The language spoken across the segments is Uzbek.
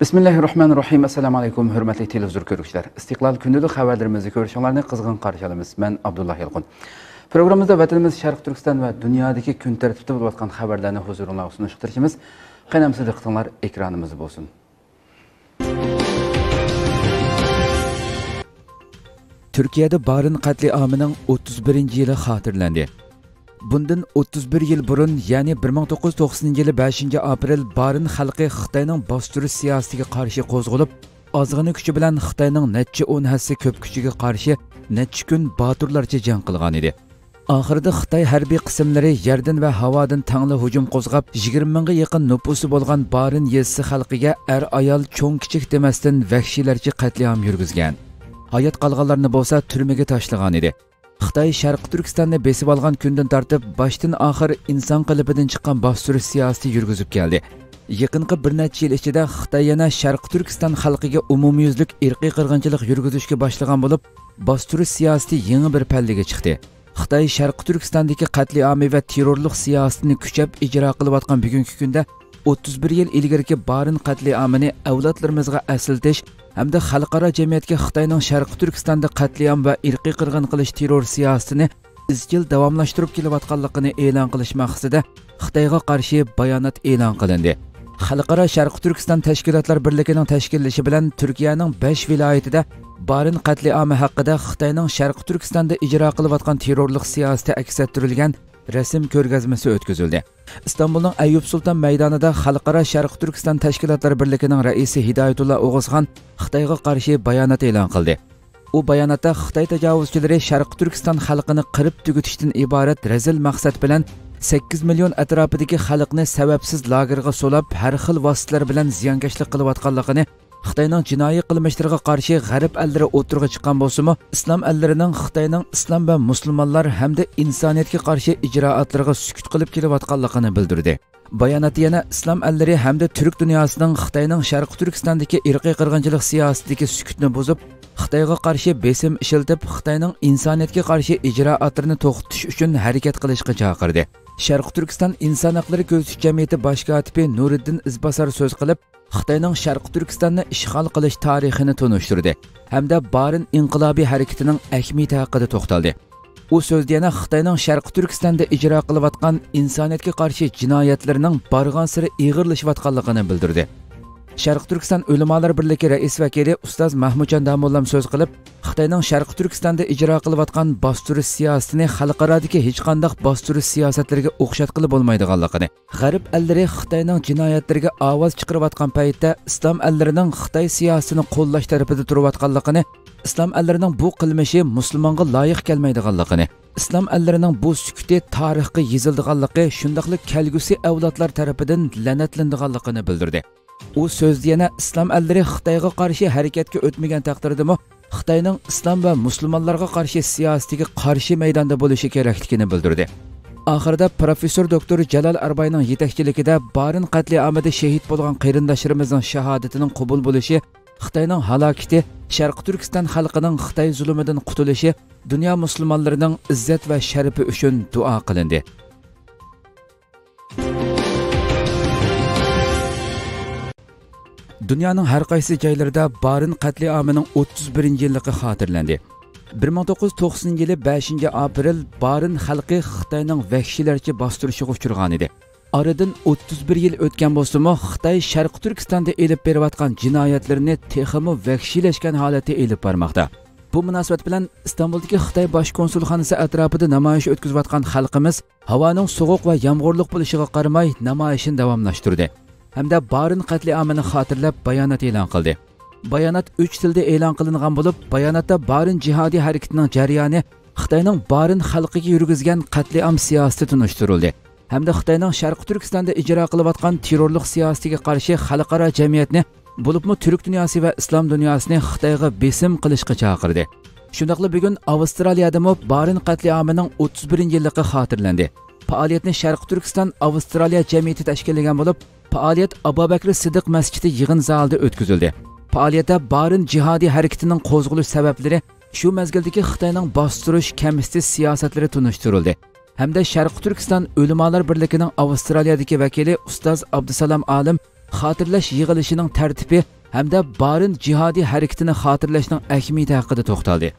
Bismillahirrahmanirrahim. Assalamu alaykum, hurmatli televizor ko'ruvchilar. Istiqlol kundalik xabarlarimizni ko'rishinglarni qizg'in qarshi olamiz. Men Abdullah Yalqin. Programmamizda vatanimiz Sharq Turkiston va dunyodagi kun tartibida bo'lib o'tgan xabarlarni huzuringizga sunishtirishimiz. Qaynamsiz diqqatinglar ekranimizda bo'lsin. Türkiye'de Barin katliamının 31. yılı hatırlandı. Bundan 31 yıl burun, yani 1990 yılı 5. aprel Barin halkı Xitayning bostirish siyosatiga qarshi qo'zg'alib, ozg'ini kuchi bilan Xitayning necha 10 hassa ko'p kuchiga qarshi necha kun baturlarcha jang qilgan edi. Oxirida Xitoy harbiy qismlari yerdan va havodan tangli hujum qo'zg'ab, 20 mingga yaqin nufusi bo'lgan Barin yezisi xalqiga ayol cho'ng kichik demasdan vahshiylarcha qatliam yurgizgan. Hayat qolganlarni bo'lsa turmaga tashlagan edi. Xitoy Sharq Turkistonni besib olgan kundan tortib boshdan oxir inson qalbidan chiqqan bostirish siyosati yurgizib keldi. Yaqinqi bir necha yil ichida Xitoy yana Sharq Turkiston xalqiga umumyuzlik irqiy qirg'inchilik yurgizishga boshlagan bo'lib, bostirish siyosati yangi bir pallaga chiqdi. Xitoy Sharq Turkistondagi qatliami va terrorlik siyosatini kuchab ijro qilayotgan bugungi kunda 31 yil ilgariki Barin qatliamini avlodlarimizga asiltish hamda xalqaro jamiyatga Xitoyning Sharq Turkistonda qatliam va irqiy qirg'in qilish terror siyosatini izchil davomlashtirib kelayotganligini e'lon qilish maqsadida Xitoyga qarshi bayonot e'lon qilindi. Xalqaro Sharq Turkiston tashkilotlar birligining tashkillashi bilan Turkiyaning 5 viloyatida Barin qatliami haqida Xitoyning Sharq Turkistonda ijro qilayotgan terrorlik siyosati aks ettirilgan rasm ko'rgazmasi o'tkazildi. İstanbulning Ayyub Sulton maydonida Xalqaro Sharq Turkiston tashkilotlari birligining raisi Hidoyatullo O'g'izxon Xitoyga qarshi bayonot e'lon qildi. U bayonotda Xitoy tajovuzchilari Sharq Turkiston xalqini qirib tugutishdan iborat razil maqsad bilan 8 million atrofidagi xalqni sababsiz lagerga solab, har xil vositalar bilan ziyonkashlik qilayotganligini, Xitoyning jinoiy qilmishlariga qarshi g'arb ellari o'tirg'i chiqqan bo'lsa-mu, islom ellarining Xitoyning islom va musulmonlar hamda insoniyatga qarshi ijroatlariga sukut qilib kelayotganligini bildirdi. Bayonot yana islom ellari hamda turk dunyosining Xitoyning Sharq Turkistondagi irqiy qirg'inchilik siyosatiga sukutni buzib, Xitoyga qarshi besim ishiltib, Xitoyning insoniyatga qarshi ijroatlarini to'xtatish uchun harakat qilishga chaqirdi. Sharq Turkiston inson haqlari ko'zitish jamiyati bosh kotibi Nuriddin Izbasar so'z qilib, Xitoyning Sharq Turkistonni ishg'ol qilish tarixini tunishtirdi hamda Barin inqilobiy harakatining ahamiyati haqida to'xtaldi. U so'zda yana Xitoyning Sharq Turkistonda ijro qilayotgan insoniyatga qarshi jinoyatlarining borgan sari ig'irlashayotganligini bildirdi. Sharq Turkiston ulamolar birligi rais vakili ustoz Mahmudjon Damollam so'z qilib, Xitoyning Sharq Turkistonda ijro qilayotgan bostirish siyosatini xalqarodagi hech qanday bostirish siyosatlariga o'xshatqili bo'lmaydiganligini, g'arb ellari Xitoyning jinoyatlariga ovoz chiqarayotgan paytda islom ellarining Xitoy siyosatini qo'llash tarafida turayotganligini, islom ellarining bu qilmishi musulmonga loyiq kelmaydiganligini, islom ellarining bu sukuti tarixga yozildiganligi, shundaqli kelgusi avlodlar tarafidan la'natlanadiganligini bildirdi. U so'zda yana islom ellari Xitoyga qarshi harakatga o'tmagan taqdirdami, Xitoyning islom va musulmonlarga qarshi siyosatiga qarshi maydonda bo'lishi kerakligini bildirdi. Oxirida professor doktor Jalol Arbayning yetakchiligida Barin qatliamida shahid bo'lgan qarindoshlarimizning shahodatining qabul bo'lishi, Xitoyning halokati, Sharq Turkiston xalqining Xitoy zulmidan qutulishi, dunyo musulmonlarining izzat va sharafi uchun duo qilindi. Dünyanın her qaysi joylarida Barin qatliamining 31 yilligi xotirlandi. 1990 yılı 5 aprel Barin xalqi Xitoyning vahshiylarcha bostirishiga uchragan edi. Aradan 31 yil o'tgan bo'lsa-mu, Xitoy Sharq Turkistonda elib berayotgan jinoyatlarni texmi vahshiylashgan holatda elib bormoqda. Bu munosabat bilan İstanbuldagi Xitoy bosh konsulxonasi atrofida namoyish o'tkazayotgan xalqimiz havoning sovuq va yomg'irli bo'lishiga qaramay namoyishni davomlashtirdi. Hamda Barin qatliamini xotirlab bayonot e'lon qildi. Bayonot 3 tilda e'lon qilingan bo'lib, bayonotda Barin jihodiy harakatining jarayoni, Xitoyning Barin xalqiga yurgizgan qatliam siyosati tunishtirildi. Hamda Xitoyning Sharq Turkistonda ijro qilayotgan terrorlik siyosatiga qarshi xalqaro jamiyatni, bo'libmi turk dunyosi va islom dunyosini Xitoyga besim qilishga chaqirdi. Shundaqla bugun Avstraliyada Barin qatliamining 31-yilligi xotirlandi. Faoliyatni Sharq Turkiston Avstraliya jamiyati tashkillagan bo'lib, faoliyat Abu Bakr Siddiq masjidi yig'in zalida o'tkazildi. Faoliyatda Barin jihodiy harakatining qo'zg'alish sabablari, shu mezgildagi Xitoyning bostirish kamsitish siyosatlari tunishtirildi. Hamda Sharq Turkiston ulamolar birligining Avstraliyadagi vakili ustoz Abdusalom Olim xotirlash yig'ilishining tartibi hamda Barin jihodiy harakatini xotirlashning ahamiyati haqida to'xtaldi.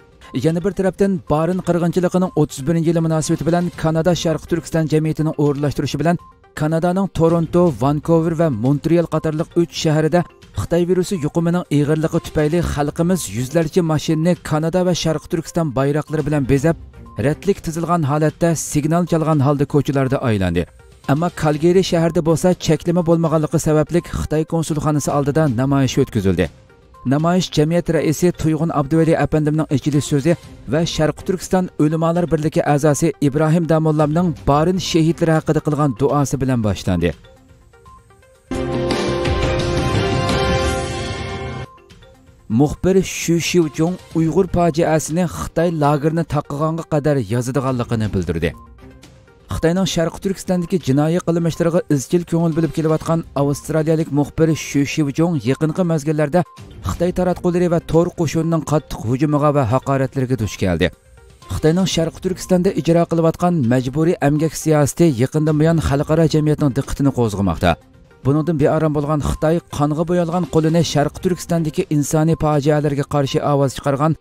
Yana bir tarafdan Barin qirg'inchiligining 31-yili munosabati bilan Kanada Sharq Turkiston jamiyatining o'rinlashtirishi bilan Kanadaning Toronto, Vancouver va Montreal qatorliq 3 shahrida Xitoy virusi yuqumining ig'irligi tufayli xalqimiz yuzlarcha mashinani Kanada va Sharq Turkiston bayroqlari bilan bezab, ratlik tizilgan holatda signal chalgan holda ko'chalarda aylandi. Ammo Kalgari shahrida bo'lsa cheklama bo'lmaganligi sababli Xitoy konsulxonasi oldida namoyish o'tkazildi. Namoyish jamiyat raisi Tuyg'un Abduvali apandimning ichilish so'zi va Sharq Turkiston Ulamolar birligi a'zosi Ibrohim Damollamning Barin shahidlari haqida qilgan duosi bilan boshlandi. Muxbir Shu Shivjong Uyg'ur fojiasini Xitoy lagerini taqiganga qadar yozadiganligini bildirdi. Xitoyning Sharq Turkistondagi jinoiy qilmishlariga izchil ko'ngil bilib kelayotgan avstraliyalik muxbir Shu Shivjong yaqinqi mezgillarda Xitoy taratqullari va tor qo'shinining qattiq hujumiga va haqoratlariga duch keldi. Xitoyning Sharq Turkistonda ijro qilayotgan majburiy emgak siyosati yaqindan buyon xalqaro jamiyatning diqqatini qo'zg'amoqda. Buningdan bearam bo'lgan Xitoy qonga bo'yalgan qo'lini Sharq Turkistondagi insoniy fojialarga qarshi ovoz chiqargan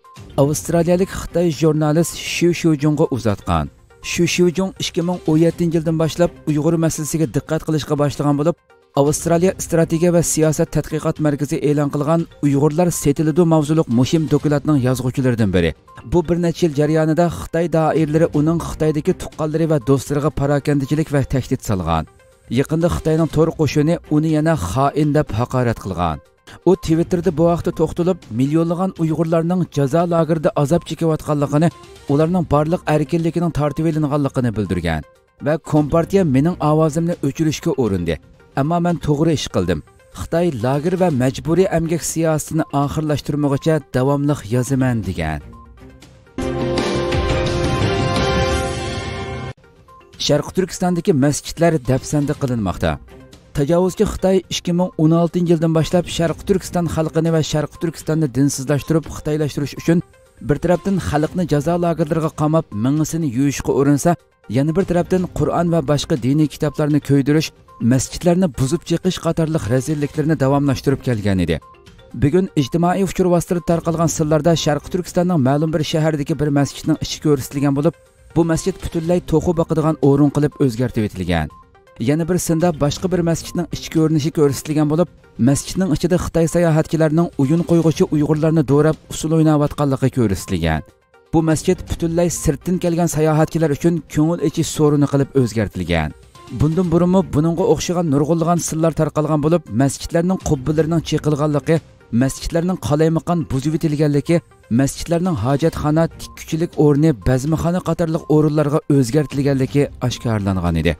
avstraliyalik Xitoy jurnalist Shu Shivjongga uzatgan. Shu Shivjong 2017-yildan boshlab Uyg'ur masalasiga diqqat qilishga boshlagan bo'lib, Avstraliya strategiya va siyosat tadqiqot markazi e'lon qilgan Uyg'urlar setiladi mavzuliq muhim dokumentning yozuvchilaridan biri. Bu bir necha yil jarayonida Xitoy doiralari uning Xitoydagi tuqqanlari va do'stlariga parokandichilik va tahdid solgan. Yaqinda Xitoyning to'r qo'shini uni yana xoin deb haqorat qilgan. U Twitterda bu vaqtda to'xtalib, millionlagan Uyg'urlarning jazo lagerida azob chekayotganligini, ularning barliq erkinligining tortib olinganligini bildirgan va Kompartiya mening ovozimni o'chirishga urindi. Ammo men to'g'ri ish qildim. Xitoy lager va majburiy emgak siyosatini oxirlashtirmoqcha davomli yozaman degan. Sharq Turkistondagi masjidlar dafsanda qilinmoqda. Tajovuzchi Xitoy 2016-yildan boshlab Sharq Turkiston xalqini va Sharq Turkistonni dinsizlashtirib xitoylashtirish uchun bir tarafdan xalqni jazo lagerlariga qamab mingisini yuyishga urinsa, yana bir tarafdan Qur'on va boshqa diniy kitoblarni ko'ydirish, masjidlarni buzib chiqish qatorliq razilliklarni davomlashtirib kelgan edi. Bugun ijtimoiy uchur vositalarida tarqalgan sirlarda Sharq Turkistonning ma'lum bir shahardagi bir masjidning ichi ko'rsatilgan bo'lib, bu masjid butunlay to'qib boqadigan o'rin qilib o'zgartirib etilgan. Yana bir sinda boshqa bir masjidning ichki ko'rinishi ko'rsatilgan bo'lib, masjidning ichida Xitoy sayohatchilarining o'yin qo'yg'uchi Uyg'urlarni do'rab usul o'ynayotganligi ko'rsatilgan. Bu masjid butunlay sirtdan kelgan sayohatchilar uchun ko'ngil ichish so'rini qilib o'zgartirilgan. Bundan burunmi buningga o'xshagan nurg'unlagan sirlar tarqalgan bo'lib, masjidlarning qubbillarining cheqilganligi, masjidlarning qalaymaqan buzib etilganligi, masjidlarning hojatxona, tikkuchilik o'rni, bazmixona qatorliq o'rinlarga o'zgartirilganligi oshkorlangan edi.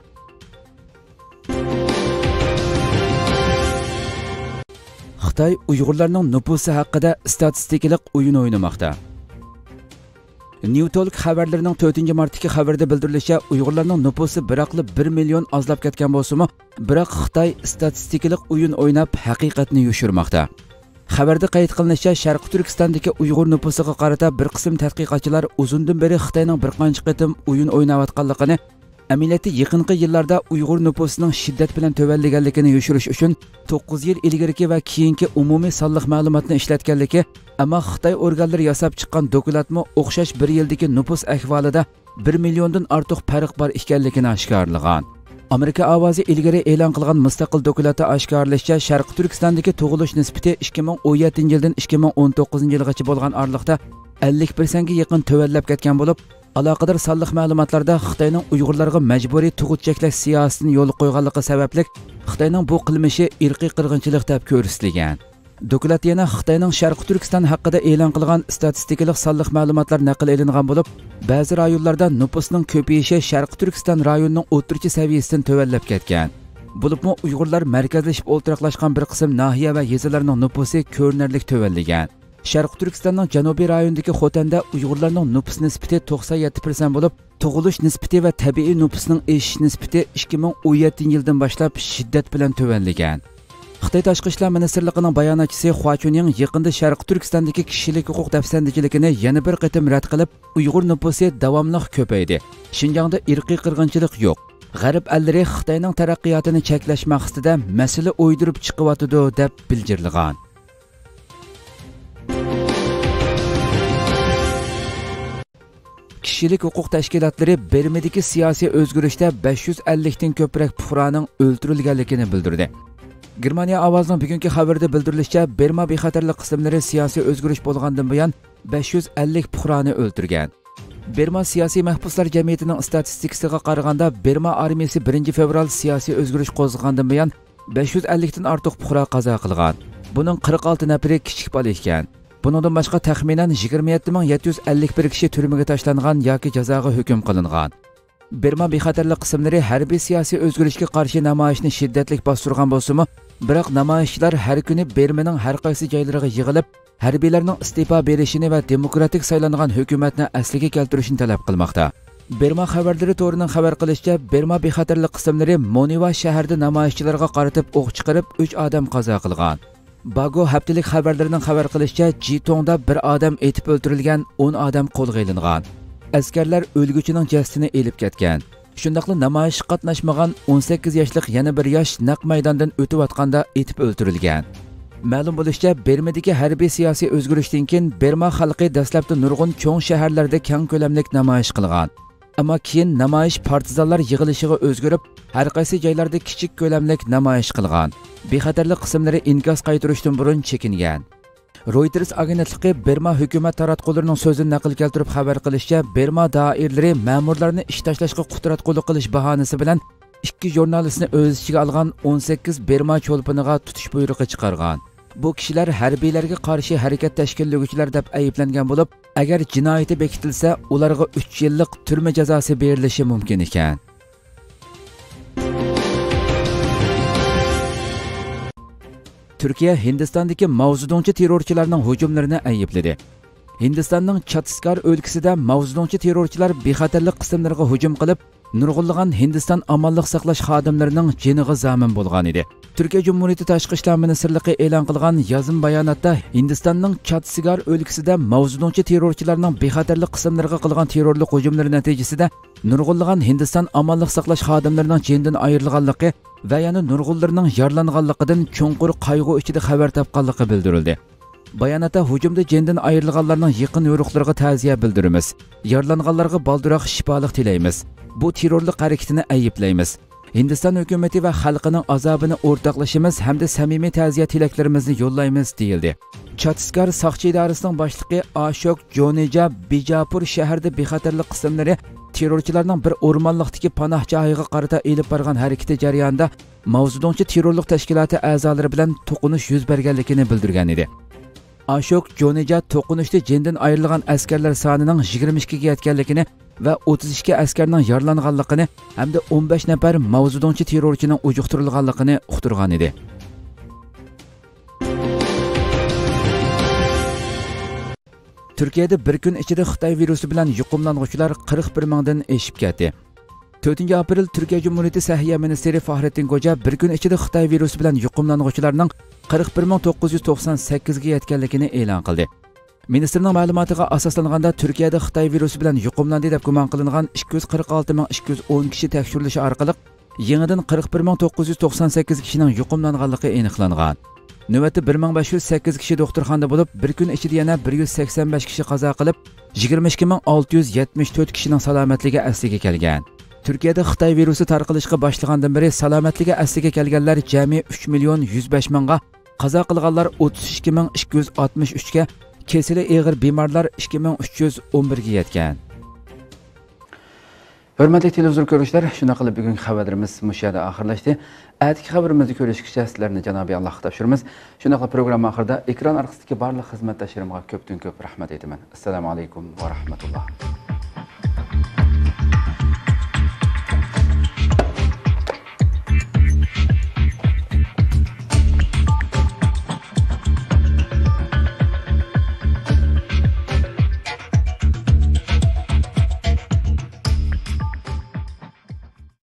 Xitoy Uyg'urlarning nufusi haqida statistikalik o'yin o'ynamoqda. New Talk xabarlarining 4-martdagi xabarda bildirilishicha, Uyg'urlarning nufusi biroqli 1 million ozlab ketgan bo'lsa-mu, biroq Xitoy statistikalik o'yin o'ynab haqiqatni yushirmoqda. Xabarda qayd qilinishicha, Sharq Turkistondagi Uyg'ur nufusiga qarata bir qism tadqiqotchilar uzundan beri Xitoyning bir qancha qitim o'yin o'ynayotganligini, amaliyotda yaqinqi yillarda Uyg'ur nufusining shiddat bilan tuvanlaganligini yushirish uchun 9 yil ilgariki va keyingi umumiy sonliq ma'lumotni ishlatganligi, ammo Xitoy organlari yasab chiqqan dokumentmi o'xshash bir yildagi nufus ahvolida 1 milliondan ortiq farq bor ekanligini oshkorlagan. Amerika ovozi ilgari e'lon qilgan mustaqil dokumentda oshkorlashicha, Sharq Turkistondagi tug'ilish nisbati 2017-yildan 2019-yilgacha bo'lgan oralikda 50% ga yaqin tuvanlab ketgan bo'lib, aloqador sonliq ma'lumotlarda Xitoyning Uyg'urlarga majburiy tug'ut cheklash siyosatini yo'l qo'yganligi sababli Xitoyning bu qilmishi irqiy qirg'inchilik deb ko'rsatilgan. Dokument yana Xitoyning Sharq Turkiston haqida e'lon qilgan statistikalik sonliq ma'lumotlar naql elingan bo'lib, ba'zi rayonlarda nüfusning ko'payishi Sharq Turkiston rayonining o'rtacha saviyasidan tuvanlab ketgan. Bo'libmi Uyg'urlar markazlashib o'ltiraqlashgan bir qism nahiya va yezalarning nüfusi ko'rinarli tuvanlagan. Sharq Turkistonning janubiy rayonidagi Xotanda Uyg'urlarning nüfus nisbati 97% bo'lib, tug'ilish nisbati va tabiiy nüfusning eshish nisbati 2017-yildan boshlab shiddat bilan tuvanlagan. Xitoy Tashqi ishlar ministrligining bayonotchisi Hua Chunying yaqinda Sharq Turkistondagi kishilik huquq dafsandichiligini yana bir qatim rad qilib, Uyg'ur nüfusi davomli ko'paydi. Xinjiangda irqiy qirg'inchilik yo'q. G'arb ellari Xitoyning taraqqiyotini cheklash maqsadida masala o'ydirib chiqyotidi deb bildirilgan. Kishilik huquq tashkilotlari Bermadagi siyosiy o'zgarishda 550 dan ko'proq fuqaroning o'ldirilganligini bildirdi. Germaniya ovozning bugungi xabarida bildirilishicha, Berma bexatarlik qismlari siyosiy o'zgarish bo'lgandan buyon 550 fuqaroni o'ldirgan. Berma siyosiy mahbuslar jamiyatining statistikasiga qaraganda, Berma armiyasi 1 fevral siyosiy o'zgarish qo'zg'agandan buyon 550 dan ortiq fuqaro qazo qilgan. Buning 46 nafari kichik bola ekan. Bundan boshqa taxminan 27751 kishi turmaga tashlangan yoki jazoga hukm qilingan. Berma bexatarlik qismlari harbiy siyosiy o'zgarishga qarshi namoyishni shiddatli bostirgan bo'lsa-mu, biroq namoyishchilar har kuni Bermaning har qaysi joylariga yig'ilib, harbiylarning iste'fo berishini va demokratik saylangan hukumatni asliga keltirishni talab qilmoqda. Berma xabarlari to'rining xabar qilishicha, Berma bexatarlik qismlari Moniva shahrida namoyishchilarga qaratib o'q chiqarib 3 odam qazo qilgan. Bago haftalik xabarlarining xabar qilishicha, Jitongda bir odam etib o'ldirilgan, 10 odam qo'lga olingan. Askarlar o'lguchining jasadini elib ketgan. Shundaqla namoyish qatnashmagan 18 yoshlik yana bir yosh naq maydondan o'tib atganda etib o'ldirilgan. Ma'lum bo'lishicha, Bermadagi harbiy siyosiy o'zgarishdan keyin Berma xalqi dastlabda nurg'un cho'ng shaharlarda keng ko'lamli namoyish qilgan. Ammo keyin namoyish partizanlar yig'ilishiga o'zgarib, har qaysi joylarda kichik ko'lamli namoyish qilgan. Bexatarlik qismlari inkos qaytarishdan burun chekingan. Reuters agentligi Berma hukumat taratqullarining so'zini naql keltirib xabar qilishicha, Berma doiralari ma'murlarni ish tashlashga qudratqullik qilish bahonasi bilan 2 jurnalistni o'z ichiga olgan 18 Berma cho'lpiniga tutish buyrug'i chiqargan. Bu kishilar harbiylarga qarshi harakat tashkillovchilar deb ayblangan bo'lib, agar jinoyati bekitilsa, ularga 3 yillik turma jazosi berilishi mumkin ekan. Turkiya Hindistondagi mavzudonchi terrorchilarning hujumlarini aybladi. Hindistonning Chhattisgarh o'lkasida mavzudonchi terrorchilar bexatarlik qismlariga hujum qilib, nurg'unlagan Hindiston amonlik saqlash xodimlarining jiniga zamin bo'lgan edi. Turkiya Cumhuriyeti Tashqi ishlar ministrligi e'lon qilgan yozim bayonotda Hindistonning Chhattisgarh o'lkasida mavzudonchi terrorchilarning bexatarlik qismlariga qilgan terrorlik hujumlari natijasida nurg'unlagan Hindiston amonlik saqlash xodimlarining jinidan ayrilganligi va yana nurg'unlarning yaralanganligidan cho'nqur qayg'u ichida xabar topganligi bildirildi. Bayonotda hujumda jinidan ayrilganlarning yaqin yo'riqlariga ta'ziya bildiramiz. Yaralanganlarga baldiroq shifolik tilaymiz. Bu terrorlik harakatini ayblaymiz. Hindiston hukumati va xalqining azobini o'rtoqlashimiz hamda samimiy ta'ziya tilaklarimizni yo'llaymiz deyildi. Chhattisgarh soqchi idorasining boshlig'i Ashok Joneja Bijapur shahrida bexatarlik qismlari terrorchilarning bir o'rmonlikdagi panoh joyiga qarata elib borgan harakati jarayonida mavzudonchi terrorlik tashkiloti a'zolari bilan to'qinish yuz berganligini bildirgan edi. Ashok Joneja to'qinishda jindan ayrilgan askarlar sonining 22 ga yetganligini va 32 askarning yaralanganligini hamda 15 nafar mavzudonchi terrorchining ujuqtirilganligini uqtirgan edi. Turkiyada bir kun ichida Xitoy virusi bilan yuqumlanuvchilar 41 mingdan oshib ketdi. 4 aprel Turkiya Cumhuriyeti Səhiyyə Ministeri Fahrettin Koca bir kun ichida Xitoy virusi bilan yuqumlanuvchilarning 41998 ga yetganligini e'lon qildi. Ministerning ma'lumotiga asoslanganda Turkiyada Xitoy virusi bilan yuqumlandi deb gumon qilingan 246210 kishi tekshirilishi orqali yangidan 41998 kishining yuqumlanganligi aniqlangan. Navbatda 1508 kishi doktorxonada bo'lib, bir kun ichida yana 185 kishi qazo qilib, 22674 kishining salomatligi asliga kelgan. Turkiyada Xitoy virusi tarqalishga boshlagandan beri salomatligi asliga kelganlar jami 3 million 105 mingga, qazo qilganlar 32263 ga, kesili og'ir bemorlar 2311 ga yetgan. Hurmatli televizor ko'ruvchilar, shuna qilib bugungi xabarlarimiz mushada oxirlashdi. Atigi xabarimizni ko'rishgacha sizlarni Janobiy Allohga topshiramiz. Shuna qilib program oxirida ekran orqasidagi barliq xizmatdoshlarimga ko'pdan ko'p rahmat aytaman. Assalomu alaykum va rahmatulloh.